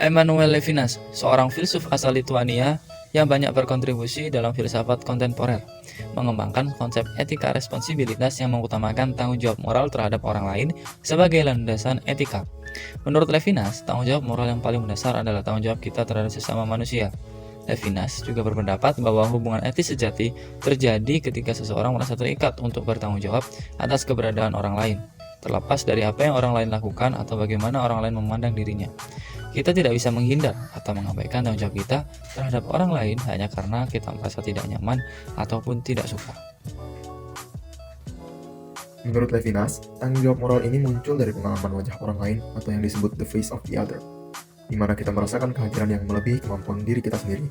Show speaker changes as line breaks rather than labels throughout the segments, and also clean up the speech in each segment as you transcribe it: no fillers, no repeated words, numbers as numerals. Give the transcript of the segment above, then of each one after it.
Emmanuel Levinas, seorang filsuf asal Lituania yang banyak berkontribusi dalam filsafat kontemporer, mengembangkan konsep etika responsibilitas yang mengutamakan tanggung jawab moral terhadap orang lain sebagai landasan etika. Menurut Levinas, tanggung jawab moral yang paling mendasar adalah tanggung jawab kita terhadap sesama manusia. Levinas juga berpendapat bahwa hubungan etis sejati terjadi ketika seseorang merasa terikat untuk bertanggung jawab atas keberadaan orang lain, terlepas dari apa yang orang lain lakukan atau bagaimana orang lain memandang dirinya. Kita tidak bisa menghindar atau mengabaikan tanggung jawab kita terhadap orang lain hanya karena kita merasa tidak nyaman ataupun tidak suka.
Menurut Levinas, tanggung jawab moral ini muncul dari pengalaman wajah orang lain atau yang disebut the face of the other, di mana kita merasakan kehadiran yang melebihi kemampuan diri kita sendiri.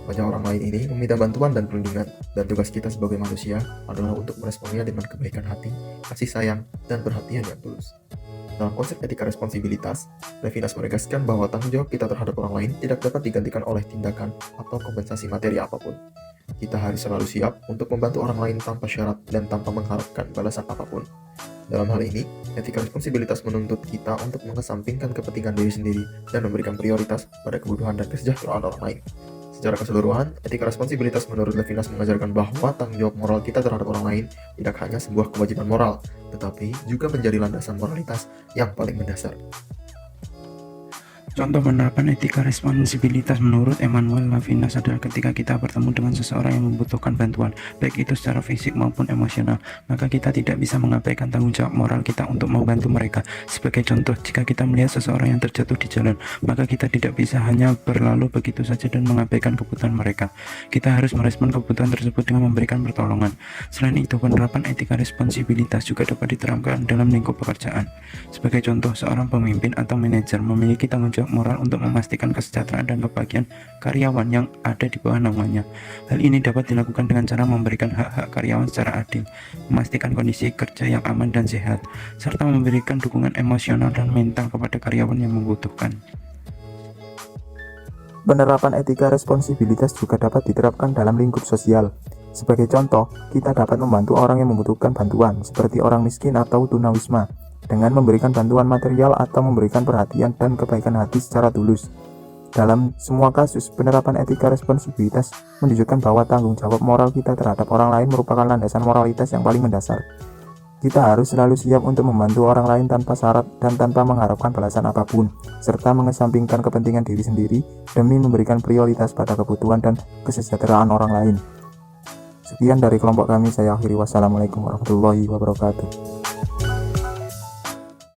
Wajah orang lain ini meminta bantuan dan perlindungan, dan tugas kita sebagai manusia adalah untuk meresponnya dengan kebaikan hati, kasih sayang, dan perhatian yang tulus. Dalam konsep etika responsibilitas, Levinas menegaskan bahwa tanggung jawab kita terhadap orang lain tidak dapat digantikan oleh tindakan atau kompensasi materi apapun. Kita harus selalu siap untuk membantu orang lain tanpa syarat dan tanpa mengharapkan balasan apapun. Dalam hal ini, etika responsibilitas menuntut kita untuk mengesampingkan kepentingan diri sendiri dan memberikan prioritas pada kebutuhan dan kesejahteraan orang lain. Secara keseluruhan, etika responsibilitas menurut Levinas mengajarkan bahwa tanggung jawab moral kita terhadap orang lain tidak hanya sebuah kewajiban moral, tetapi juga menjadi landasan moralitas yang paling mendasar.
Contoh penerapan etika responsibilitas menurut Emmanuel Levinas adalah ketika kita bertemu dengan seseorang yang membutuhkan bantuan, baik itu secara fisik maupun emosional, maka kita tidak bisa mengabaikan tanggung jawab moral kita untuk membantu mereka. Sebagai contoh, jika kita melihat seseorang yang terjatuh di jalan, maka kita tidak bisa hanya berlalu begitu saja dan mengabaikan kebutuhan mereka. Kita harus merespon kebutuhan tersebut dengan memberikan pertolongan. Selain itu, penerapan etika responsibilitas juga dapat diterapkan dalam lingkup pekerjaan. Sebagai contoh, seorang pemimpin atau manajer memiliki tanggung jawab moral untuk memastikan kesejahteraan dan kebahagiaan karyawan yang ada di bawah naungannya. Hal ini dapat dilakukan dengan cara memberikan hak-hak karyawan secara adil, memastikan kondisi kerja yang aman dan sehat, serta memberikan dukungan emosional dan mental kepada karyawan yang membutuhkan.
Penerapan etika responsibilitas juga dapat diterapkan dalam lingkup sosial. Sebagai contoh, kita dapat membantu orang yang membutuhkan bantuan, seperti orang miskin atau tunawisma, dengan memberikan bantuan material atau memberikan perhatian dan kebaikan hati secara tulus. Dalam semua kasus, penerapan etika responsibilitas menunjukkan bahwa tanggung jawab moral kita terhadap orang lain merupakan landasan moralitas yang paling mendasar. Kita harus selalu siap untuk membantu orang lain tanpa syarat dan tanpa mengharapkan balasan apapun, serta mengesampingkan kepentingan diri sendiri demi memberikan prioritas pada kebutuhan dan kesejahteraan orang lain. Sekian dari kelompok kami, saya akhiri. Wassalamualaikum warahmatullahi wabarakatuh.